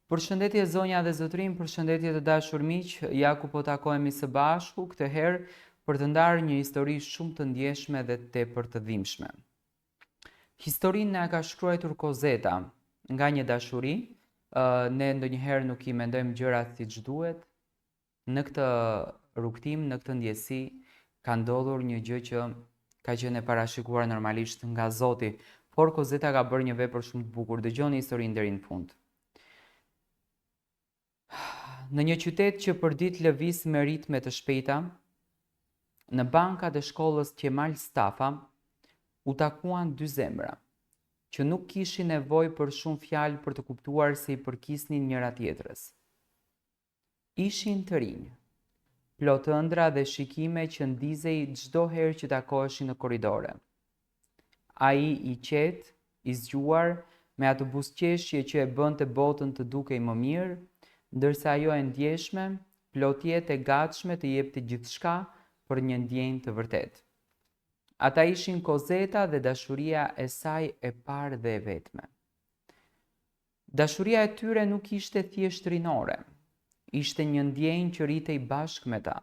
Përshëndetje zonja dhe zotrin, përshëndetje të dashur miq, ja ku po takohemi së bashku këtë herë për të ndarë një histori shumë të ndjeshme dhe tepër të dhimbshme. Historinë na ka shkruar Kozeta nga një dashuri, ne ndonjëherë nuk i mendojmë gjërat siç duhet. Në këtë rrugtim, në këtë ndjesi, ka ndodhur një gjë që ka qenë e parashikuar normalisht nga Zoti, por Kozeta ka bërë një vepër shumë të bukur. Dëgjoni historinë deri në fund. Në një qytet që për ditë lëviz me ritme të shpejta, në bankat e shkollës Qemal Stafa, u takuan dy zemra, që nuk kishin nevojë për shumë fjalë për të kuptuar se i përkisnin njëra tjetrës. Ishin të rinj, plot ëndra dhe shikime që ndizej çdo herë që takoheshin në korridore. Ai i qetë, i zgjuar, me atë buzëqeshje që e bënte botën të dukej më mirë, ndërsa ajo e ndjeshme, plot jetë e gatshme të jepte gjithçka për një ndjenjë të vërtetë. Ata ishin Kozeta dhe dashuria e saj e parë dhe e vetme. Dashuria e tyre nuk ishte thjesht rinore, ishte një ndjenjë që rritej bashkë me ta,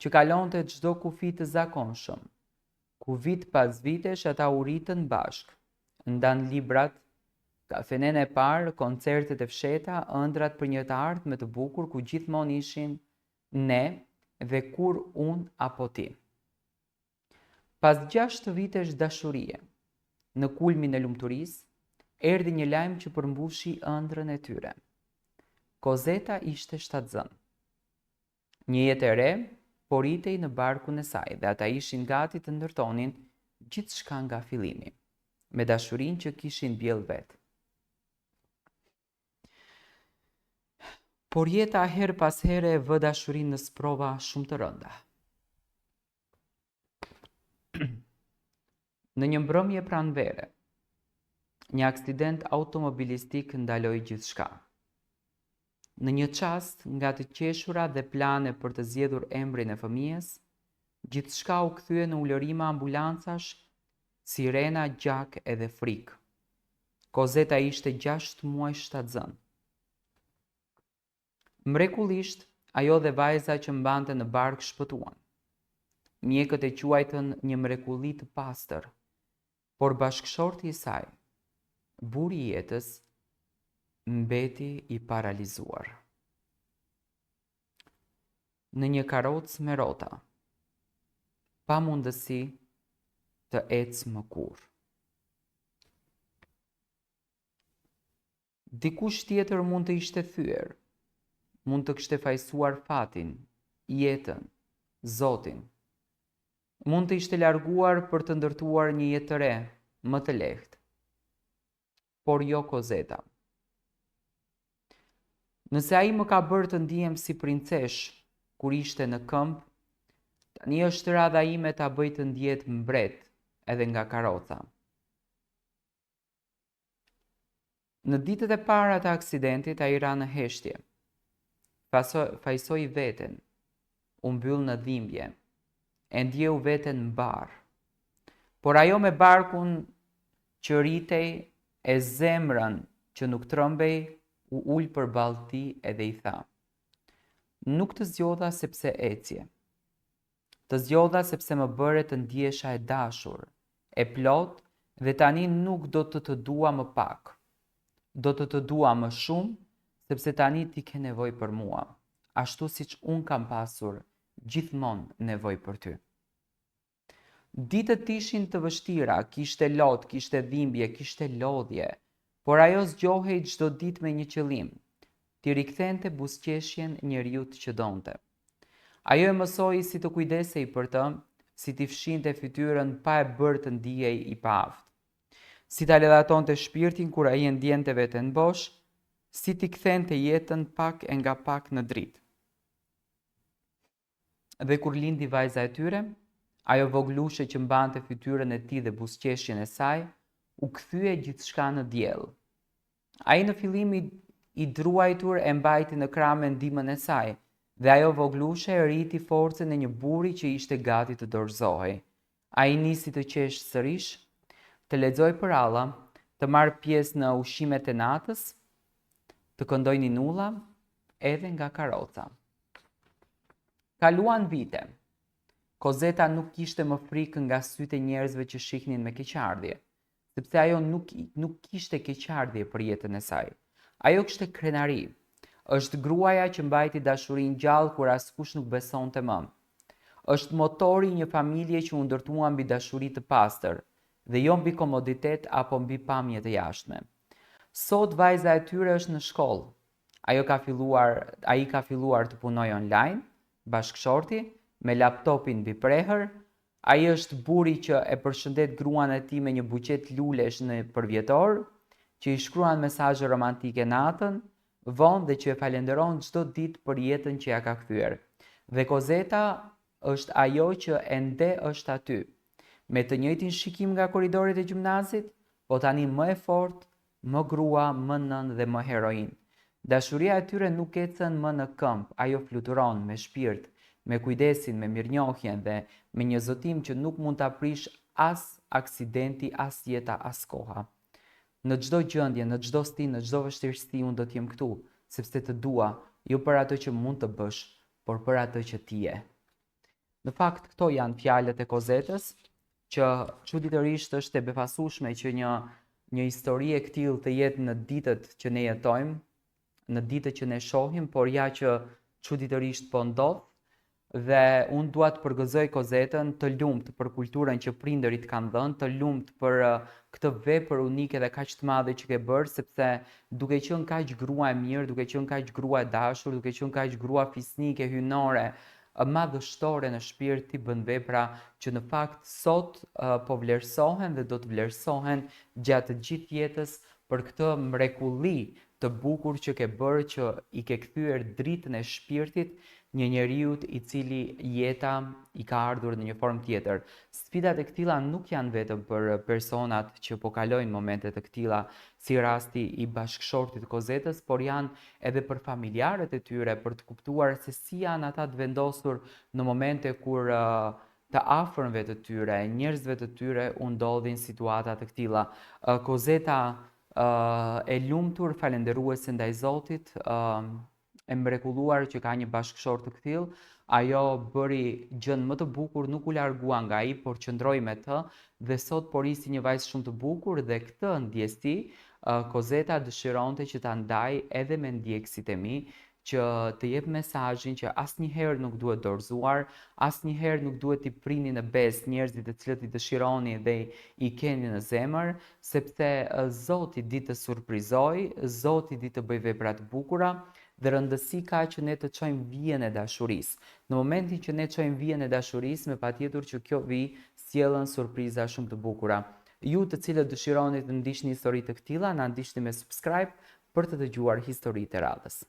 që kalonte çdo kufi të zakonshëm, ku vit pas vitesh ata u rritën bashkë, ndan librat, kafenen e parë, koncertet e fsheta, ëndrat për një të ardhme të bukur ku gjithmonë ishin ne dhe kur unë apo ti. Pas 6 vitesh dashurie, në kulmin e lumturisë, erdhi një lajm që përmbushi ëndrrën e tyre. Kozeta ishte shtatzën. Një jetë e re poritej në barkun e saj dhe ata ishin gati të ndërtonin gjithçka nga fillimi, me dashurinë që kishin bjell vetë. Por jeta her pas here e vë dashurinë në sprova shumë të rënda. Në një mbrëmje pranvere, një aksident automobilistik ndaloi gjithçka. Në një çast nga të qeshura dhe plane për të zgjedhur emrin e fëmijës, gjithçka u kthye në ulërima ambulancash, sirena, gjak edhe frikë. Kozeta ishte 6 muaj shtatzën. Mrekullisht, ajo dhe vajza që mbante në bark shpëtuan. Mjekët e quajtën një mrekulli të pastër, por bashkëshorti i saj, buri i jetës, mbeti i paralizuar. Në një karrocë me rrota, pa mundësi të ecë më kurrë. Dikush tjetër mund të ishte thyer, mund të kishte fajsuar fatin, jetën, Zotin. Mund të ishte larguar për të ndërtuar një jetë të re, më të lehtë. Por jo Kozeta. Nëse ai më ka bërë të ndihem si princesh kur ishte në këmbë, tani është radha ime ta bëj të ndjehet mbret edhe nga karroca. Në ditët e para të aksidentit ai ra në heshtje. Fajsoi veten, u mbyll në dhimbje, e ndjeu veten mbar. Por ajo me barkun që rritej e zemrën që nuk trembej, u ul përballë tij edhe i tha: "Nuk të zgjodha sepse ecje. Të zgjodha sepse më bëre të ndjesha e dashur, e plot dhe tani nuk do të dua më pak. Do të dua më shumë, sepse tani ti ke nevojë për mua, ashtu siç unë kam pasur gjithmonë nevojë për ty." Ditët ishin të vështira, kishte lot, kishte dhimbje, kishte lodhje, por ajo zgjohej çdo ditë me një qëllim, t'i rikthente buzëqeshjen njeriut që donte. Ajo e mësoi si të kujdesej për të, si t'i fshinte fytyrën pa e bërë të ndihej i paaft, si ta ledhatonte shpirtin kur ai e ndjente veten bosh, si t'i kthente jetën pak e nga pak në dritë. Dhe kur lindi vajza e tyre, ajo voglushe që mbante fytyrën e tij dhe buzëqeshjen e saj, u kthye gjithçka në diell. Ai në fillim i druajtur e mbajti në krah me ndihmën e saj, dhe ajo voglushe e rriti forcën e një buri që ishte gati të dorëzohej. Ai nisi të qeshë sërish, të lexojë përralla, të marrë pjesë në ushqimet e natës, të këndojnë nulla edhe nga karoca. Kaluan vite. Kozeta nuk kishte më frikë nga sytë e njerëzve që shihnin me keqardhje, sepse ajo nuk kishte keqardhje për jetën e saj. Ajo kishte krenari. Është gruaja që mbajti dashurinë gjallë kur askush nuk besonte më. Është motori i një familje që u ndërtua mbi dashuri të pastër dhe jo mbi komoditet apo mbi pamje të jashtme. Sot vajza e tyre është në shkollë. Ai ka filluar të punojë online, bashkëshorti, me laptopin mbi prehër. Ai është burri që e përshëndet gruan e tij me një buqet lulesh në përvjetor, që i shkruan mesazhe romantike natën, vonë dhe që e falenderon çdo ditë për jetën që ja ka kthyer. Dhe Kozeta është ajo që ende është aty, me të njëjtin shikim nga korridoret e gjimnazit, po tani më e fortë, më grua, më nën dhe më heroin. Dashuria e tyre nuk ecën më në këmbë, ajo fluturon me shpirt, me kujdesin, me mirënjohjen dhe me një zotim që nuk mund ta prish as aksidenti, as jeta, as koha. Në çdo gjendje, në çdo stin, në çdo vështirësi unë do të jem këtu, sepse të dua, jo për atë që mund të bësh, por për atë që ti je. Në fakt, këto janë fjalët e Kozetës, që çuditërisht është e befasueshme që një histori e këtill të jetë në ditët që ne jetojmë, në ditët që ne shohim, por ja që çuditërisht po ndodh. Dhe unë dua të përgëzoj Kozetën, të lumt për kulturën që prindërit kanë dhënë, të lumt për këtë vepër unike dhe kaq të madhe që ke bërë, sepse duke qenë kaq grua e mirë, duke qenë kaq grua e dashur, duke qenë kaq grua fisnike, hynore, madhështore në shpirt, ti bën vepra që në fakt sot po vlerësohen dhe do të vlerësohen gjatë të gjithë jetës për këtë mrekulli të bukur që ke bërë, që i ke kthyer dritën e shpirtit një njeriut i cili jeta i ka ardhur në një formë tjetër. Sfidat e këtilla nuk janë vetëm për personat që po kalojnë momente të këtilla, si rasti i bashkëshortit Kozetës, por janë edhe për familjarët e tyre, për të kuptuar se si janë ata të vendosur në momente kur të afërmve të tyre, njerëzve të tyre u ndodhin situata të këtilla. Kozeta e lumtur, falendëruese ndaj Zotit, e mrekulluar që ka një bashkëshort të këtill, ajo bëri gjën më të bukur, nuk u largua nga ai, por qëndroi me të dhe sot po risi një vajzë shumë të bukur dhe këtë ndjesi Kozeta dëshironte që ta ndaj edhe me ndjekësit e mi, që të jep mesazhin që asnjëherë nuk duhet dorëzuar, asnjëherë nuk duhet t'i prini në bes njerëzit e cilët i dëshironi dhe i keni në zemër, sepse Zoti di të surprizoj, Zoti di të bëj vepra të bukura, dhe rëndësi ka që ne të çojmë vijën e dashurisë. Në momentin që ne çojmë vijën e dashurisë, me patjetër që kjo vijë sjellën surpriza shumë të bukura. Ju të cilët dëshironi të ndiqni histori të këtilla, na ndiqni me subscribe për të dëgjuar historitë e radhës.